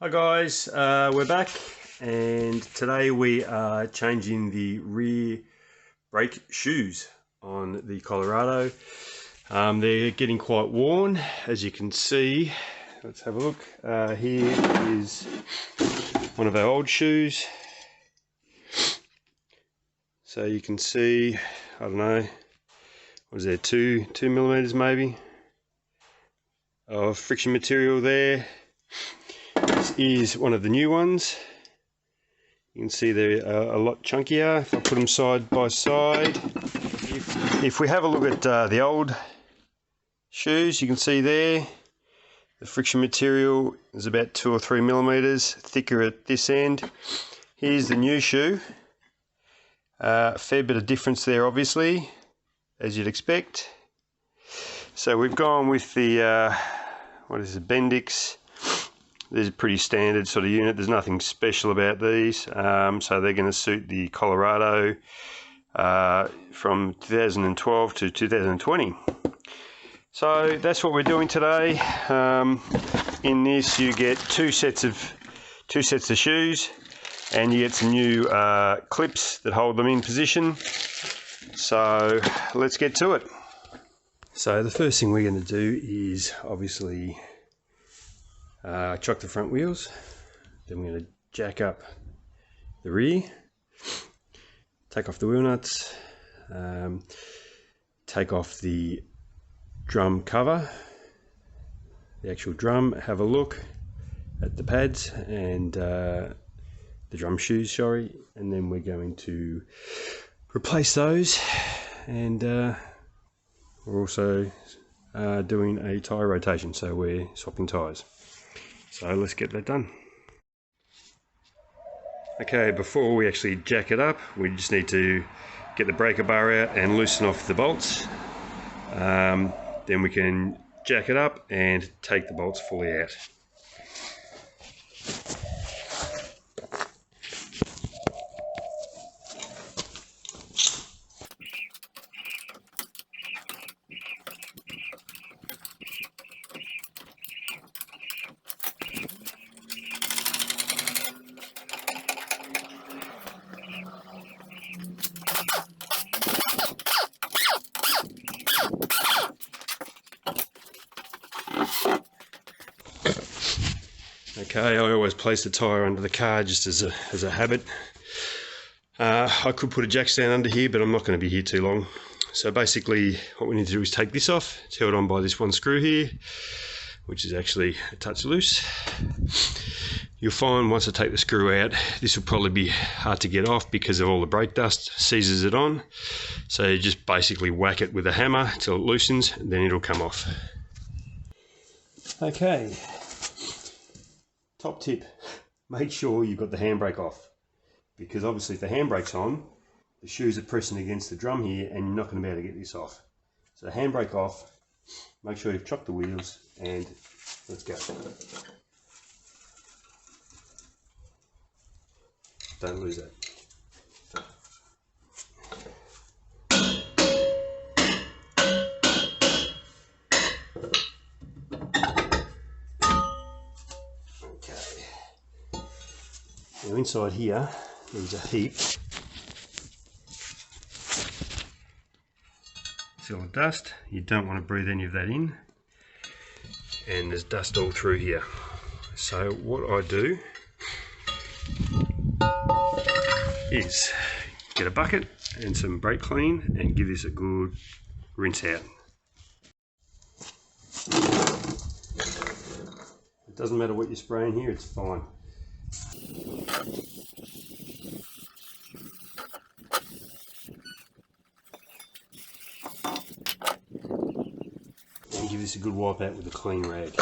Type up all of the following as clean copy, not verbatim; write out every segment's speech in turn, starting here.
Hi guys, we're back, and today we are changing the rear brake shoes on the Colorado. They're getting quite worn, as you can see. Let's have a look. Here is one of our old shoes. So you can see, I don't know, what is there, 2 millimeters maybe of friction material there. This is one of the new ones. You can see they're a lot chunkier if I put them side by side. If we have a look at the old shoes, you can see there the friction material is about 2 or 3 millimeters thicker at this end. Here's the new shoe. A fair bit of difference there, obviously, as you'd expect. So we've gone with the what is it, Bendix. These are pretty standard sort of unit. There's nothing special about these. So they're going to suit the Colorado from 2012 to 2020. So that's what we're doing today. In this you get two sets of shoes, and you get some new clips that hold them in position. So let's get to it. So the first thing we're going to do is obviously chock the front wheels. Then we're going to jack up the rear, take off the wheel nuts, take off the drum cover, the actual drum, have a look at the pads and the drum shoes, sorry, and then we're going to replace those, and we're also doing a tyre rotation, so we're swapping tyres. So let's get that done. Okay, before we actually jack it up, we just need to get the breaker bar out and loosen off the bolts. Then we can jack it up and take the bolts fully out. Okay, I always place the tyre under the car just as a habit. I could put a jack stand under here, but I'm not going to be here too long. So basically what we need to do is take this off. It's held on by this one screw here, which is actually a touch loose. You'll find once I take the screw out, this will probably be hard to get off because of all the brake dust seizes it on. So you just basically whack it with a hammer till it loosens, and then it'll come off. Okay. Top tip, make sure you've got the handbrake off, because obviously if the handbrake's on, the shoes are pressing against the drum here and you're not going to be able to get this off. So handbrake off, make sure you've chocked the wheels, and let's go. Don't lose that. Now inside here, there's a heap full of dust. You don't want to breathe any of that in, and there's dust all through here. So what I do is get a bucket and some brake clean and give this a good rinse out. It doesn't matter what you're spraying here, it's fine. And give this a good wipe out with a clean rag.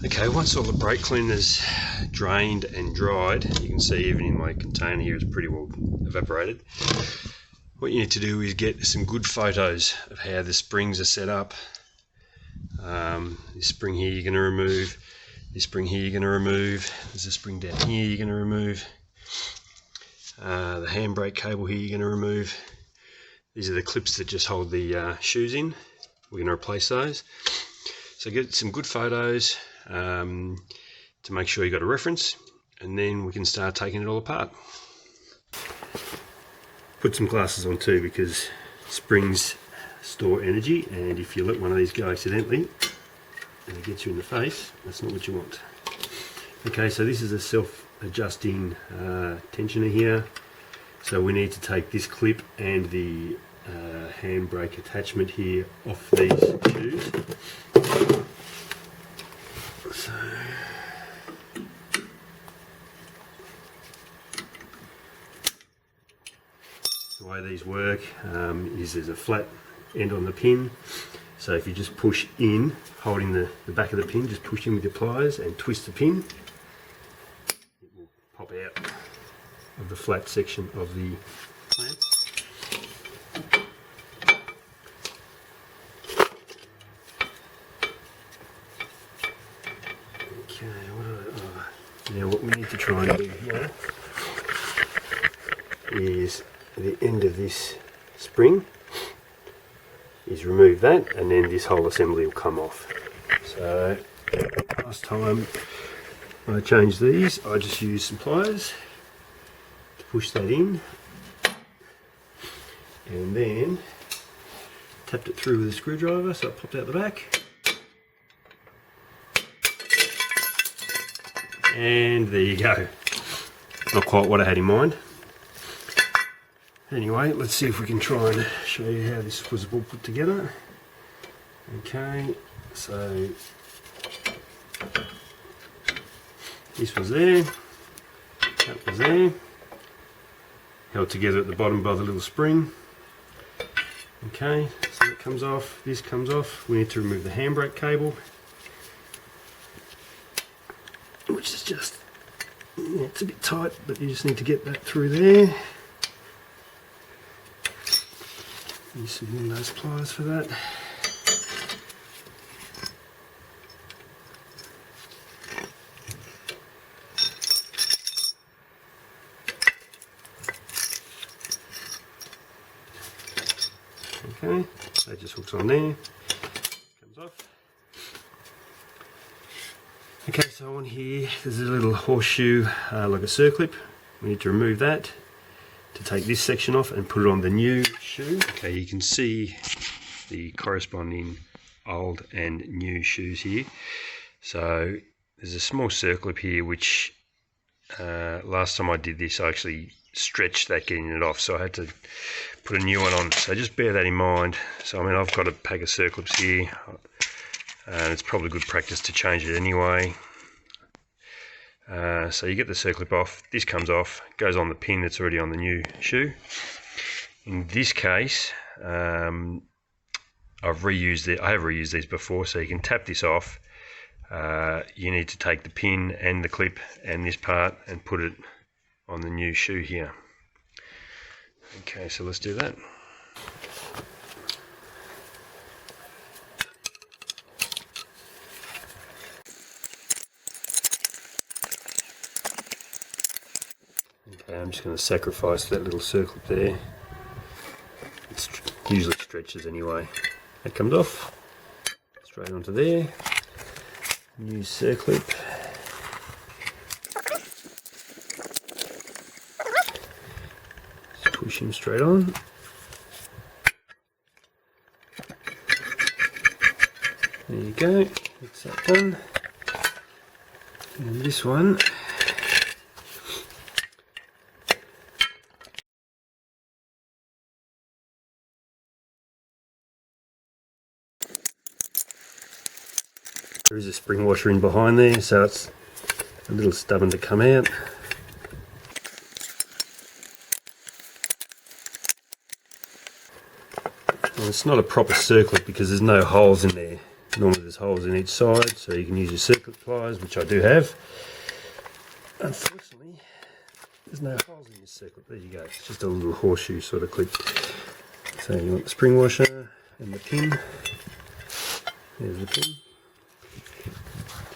Okay, once all the brake cleaner's drained and dried, you can see even in my container here it's pretty well evaporated. What you need to do is get some good photos of how the springs are set up. This spring here you're going to remove, this spring here you're going to remove, there's a spring down here you're going to remove, the handbrake cable here you're going to remove. These are the clips that just hold the shoes in. We're going to replace those. So get some good photos to make sure you got a reference, and then we can start taking it all apart. Put some glasses on too, because springs store energy, and if you let one of these go accidentally and it gets you in the face, that's not what you want. Okay, so this is a self-adjusting tensioner here. So we need to take this clip and the handbrake attachment here off these shoes. So the way these work is there's a flat end on the pin. So if you just push in, holding the back of the pin, just push in with your pliers and twist the pin, it will pop out of the flat section of the clamp. Okay, now what we need to try and do here is the end of this spring is remove that, and then this whole assembly will come off. So last time I changed these, I just used some pliers to push that in, and then tapped it through with a screwdriver so it popped out the back, and there you go. Not quite what I had in mind. Anyway, let's see if we can try and show you how this was all put together. Okay, so this was there, that was there, held together at the bottom by the little spring. Okay, so that comes off, this comes off. We need to remove the handbrake cable, which is just, yeah, it's a bit tight, but you just need to get that through there. Use some Windows pliers for that. Okay, that just hooks on there, comes off. Okay, so on here there's a little horseshoe, like a circlip. We need to remove that to take this section off and put it on the new shoe. Okay, you can see the corresponding old and new shoes here. So there's a small circlip here which last time I did this I actually stretched that getting it off, so I had to put a new one on. So just bear that in mind. So I mean, I've got a pack of circlips here, and it's probably good practice to change it anyway. So you get the circlip off, this comes off, goes on the pin that's already on the new shoe. In this case, I have reused these before, so you can tap this off. You need to take the pin and the clip and this part and put it on the new shoe here. Okay, so let's do that. Okay, I'm just going to sacrifice that little circle there. It usually stretches anyway. That comes off, straight onto there. New circlip. Just push him straight on. There you go, that's that done. And this one, there is a spring washer in behind there, so it's a little stubborn to come out. And it's not a proper circlip because there's no holes in there. Normally there's holes in each side, so you can use your circlip pliers, which I do have. Unfortunately, there's no holes in your circlip. There you go. It's just a little horseshoe sort of clip. So you want the spring washer and the pin. There's the pin.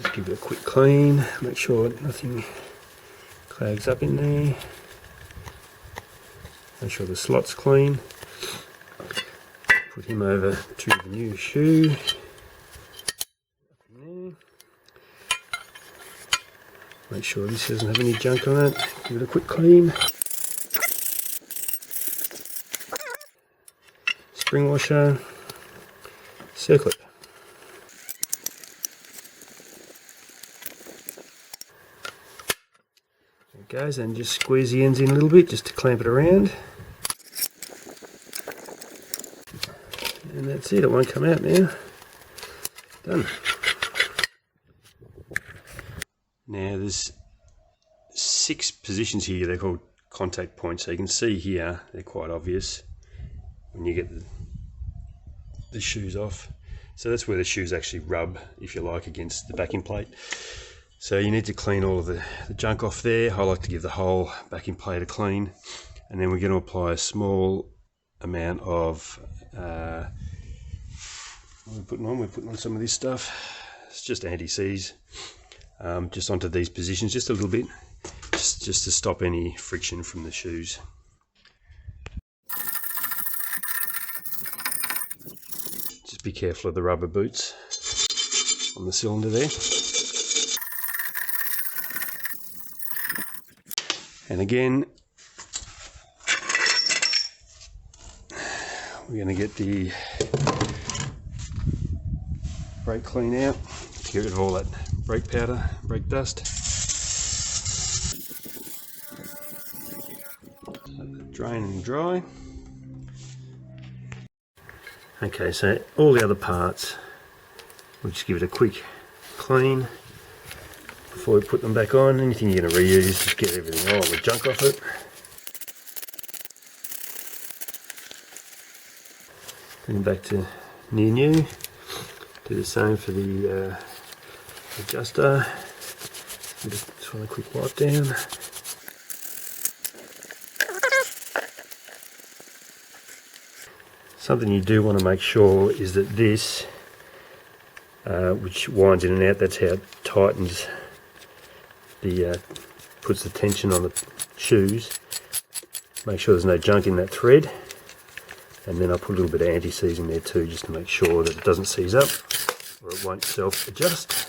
Just give it a quick clean. Make sure nothing clags up in there. Make sure the slot's clean. Put him over to the new shoe. Make sure this doesn't have any junk on it. Give it a quick clean. Spring washer, circle it. There it goes, and just squeeze the ends in a little bit just to clamp it around. And that's it, it won't come out now. Done. Now there's 6 positions here, they're called contact points, so you can see here, they're quite obvious when you get the shoes off. So that's where the shoes actually rub, if you like, against the backing plate. So you need to clean all of the junk off there. I like to give the whole backing plate a clean, and then we're going to apply a small amount of what are we putting on? We're putting on some of this stuff. It's just anti-seize, just onto these positions, just a little bit, just to stop any friction from the shoes. Just be careful of the rubber boots on the cylinder there. And again, we're going to get the brake clean out to get rid of all that brake powder, brake dust. Let that drain and dry. Okay, so all the other parts, we'll just give it a quick clean before we put them back on. Anything you're going to reuse, just get everything, all the junk off it. Bring it back to near new. Do the same for the adjuster. Just want a quick wipe down. Something you do want to make sure is that this, which winds in and out, that's how it tightens the, puts the tension on the shoes. Make sure there's no junk in that thread. And then I'll put a little bit of anti-seize in there too, just to make sure that it doesn't seize up, or it won't self-adjust.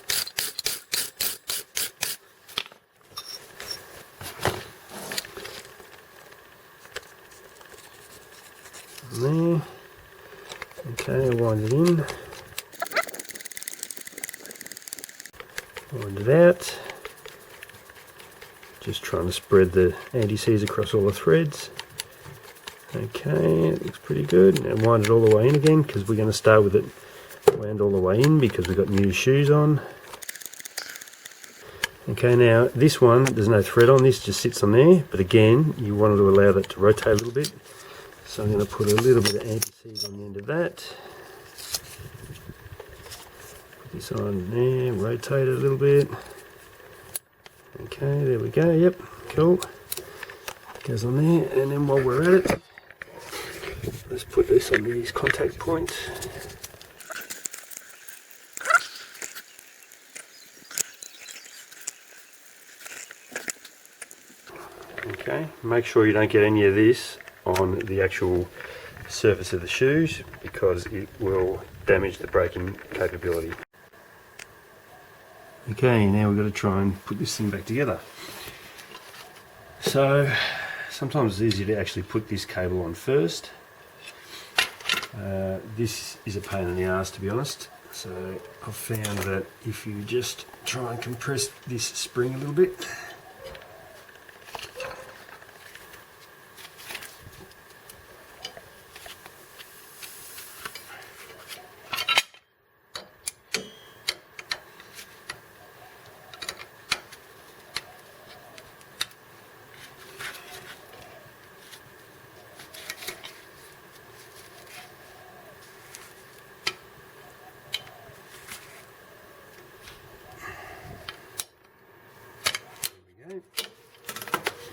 There. Okay, wind it in. Wind it out. Just trying to spread the anti-seize across all the threads. Okay, it looks pretty good. Now wind it all the way in again, because we're going to start with it wound all the way in because we've got new shoes on. Okay, now this one, there's no thread on this, just sits on there, but again, you want to allow that to rotate a little bit. So I'm going to put a little bit of anti-seize on the end of that. Put this on there, rotate it a little bit. Okay, there we go, yep, cool. Goes on there, and then while we're at it, let's put this on these contact points. Okay, make sure you don't get any of this on the actual surface of the shoes because it will damage the braking capability. Okay, now we've got to try and put this thing back together. So sometimes it's easier to actually put this cable on first. This is a pain in the ass, to be honest. So I've found that if you just try and compress this spring a little bit,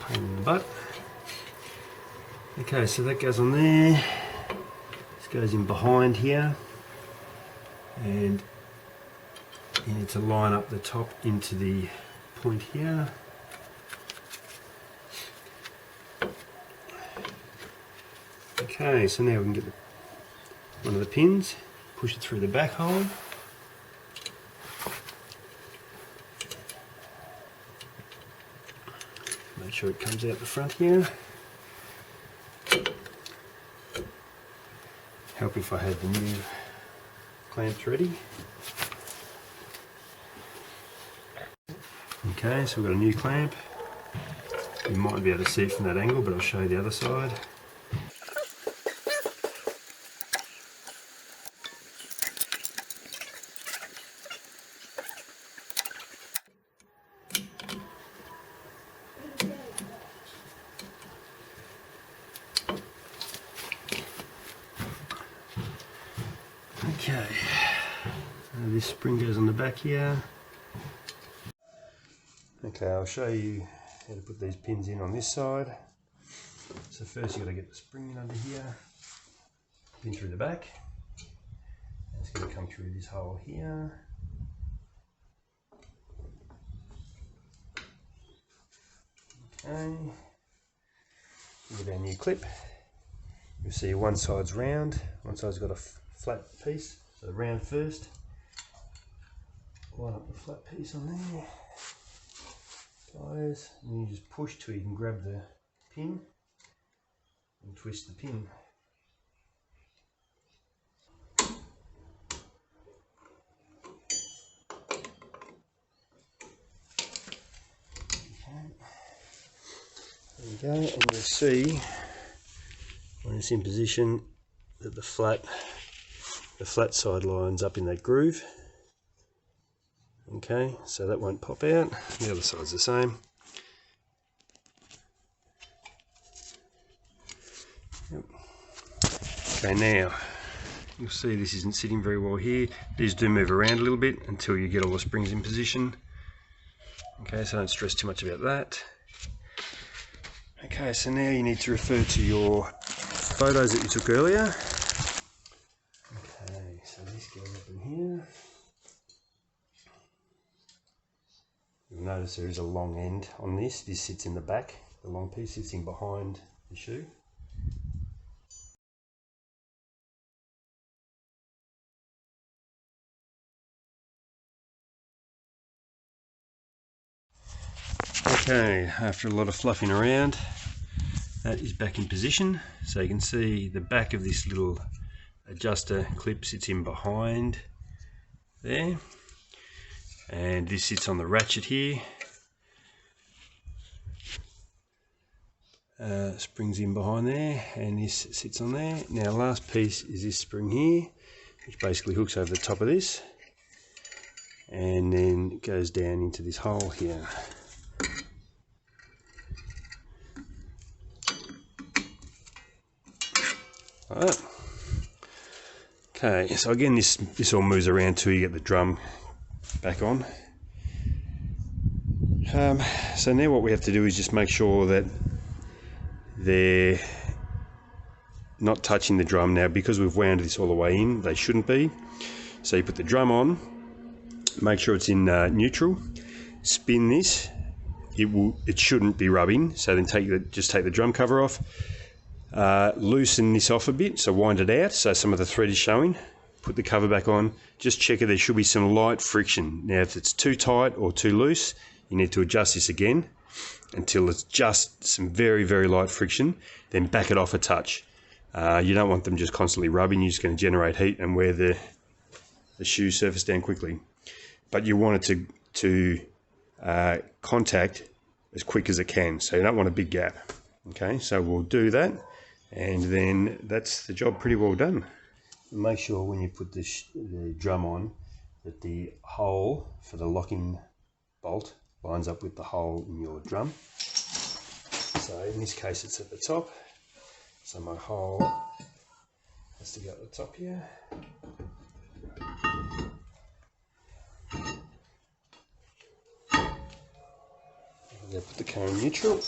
pain in the butt. Okay, so that goes on there. This goes in behind here, and you need to line up the top into the point here. Okay, so now we can get one of the pins, push it through the back hole. sure it comes out the front here. Help if I had the new clamps ready. Okay, so we've got a new clamp. You might be able to see it from that angle, but I'll show you the other side. Okay, this spring goes on the back here. Okay, I'll show you how to put these pins in on this side. So first you've got to get the spring in under here, pin through the back. It's going to come through this hole here. Okay, with our new clip, you'll see one side's round, one side's got a flat piece, so round first. Line up the flat piece on there, pliers, and then you just push till you can grab the pin and twist the pin. There you go, and you'll see when it's in position that the flat side lines up in that groove. Okay, so that won't pop out. The other side's the same. Yep. Okay, now you'll see this isn't sitting very well here. These do move around a little bit until you get all the springs in position. Okay, so don't stress too much about that. Okay, so now you need to refer to your photos that you took earlier. Okay, so this goes up in here. You'll notice there is a long end on this. This sits in the back. The long piece sits in behind the shoe. Okay, after a lot of fluffing around, that is back in position. So you can see the back of this little adjuster clip sits in behind there, and this sits on the ratchet here. Springs in behind there, and this sits on there. Now last piece is this spring here, which basically hooks over the top of this and then goes down into this hole here. Alright. Okay, so again this all moves around till you get the drum back on. So now what we have to do is just make sure that they're not touching the drum. Now because we've wound this all the way in, they shouldn't be. So you put the drum on, make sure it's in neutral, spin this, it shouldn't be rubbing, so then just take the drum cover off, loosen this off a bit, so wind it out so some of the thread is showing, put the cover back on, just check it, there should be some light friction. Now if it's too tight or too loose, you need to adjust this again until it's just some very, very light friction, then back it off a touch. You don't want them just constantly rubbing, you're just going to generate heat and wear the shoe surface down quickly. But you want it to contact as quick as it can, so you don't want a big gap. Okay, so we'll do that, and then that's the job pretty well done. Make sure when you put the drum on that the hole for the locking bolt lines up with the hole in your drum. So in this case it's at the top, so my hole has to go at the top here. I'm going to put the car in neutral.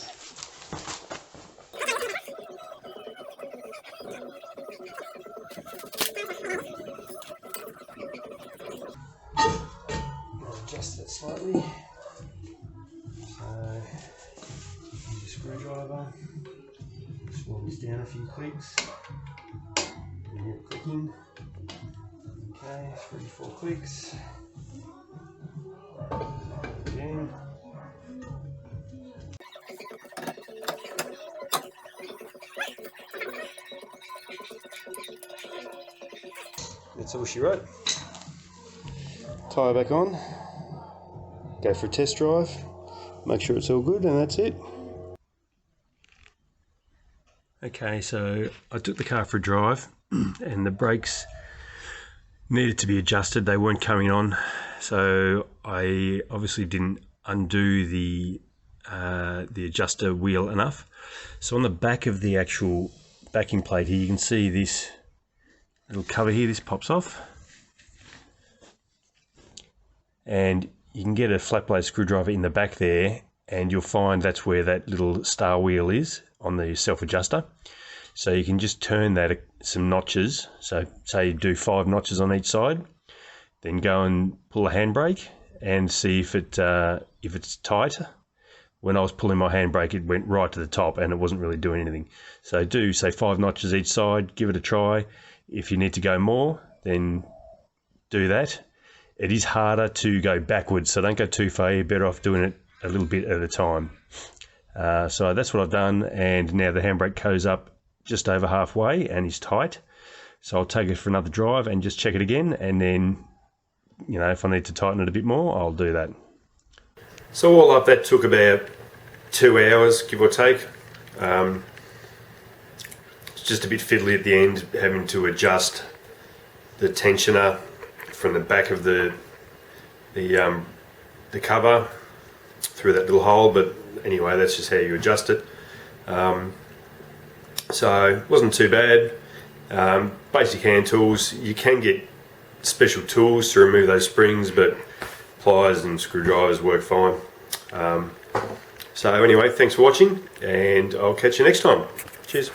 Adjust that slightly. So use a screwdriver, swirl this down a few clicks. You hear it clicking. Okay, 3-4 clicks. Again. That's all she wrote. Tyre back on, go for a test drive, make sure it's all good, and that's it. Okay, so I took the car for a drive and the brakes needed to be adjusted. They weren't coming on, so I obviously didn't undo the adjuster wheel enough. So on the back of the actual backing plate here, you can see this little cover here. This pops off, and you can get a flat blade screwdriver in the back there, and you'll find that's where that little star wheel is on the self-adjuster. So you can just turn that some notches. So say you do 5 notches on each side, then go and pull a handbrake and see if it's tight. When I was pulling my handbrake, it went right to the top and it wasn't really doing anything. So do say 5 notches each side, give it a try. If you need to go more, then do that. It is harder to go backwards, so don't go too far. You're better off doing it a little bit at a time. So that's what I've done, and now the handbrake goes up just over halfway and is tight. So I'll take it for another drive and just check it again, and then, you know, if I need to tighten it a bit more, I'll do that. So all up, that took about 2 hours, give or take. It's just a bit fiddly at the end, having to adjust the tensioner from the back of the cover through that little hole, but anyway, that's just how you adjust it. So it wasn't too bad. Basic hand tools. You can get special tools to remove those springs, but pliers and screwdrivers work fine. So anyway, thanks for watching, and I'll catch you next time. Cheers.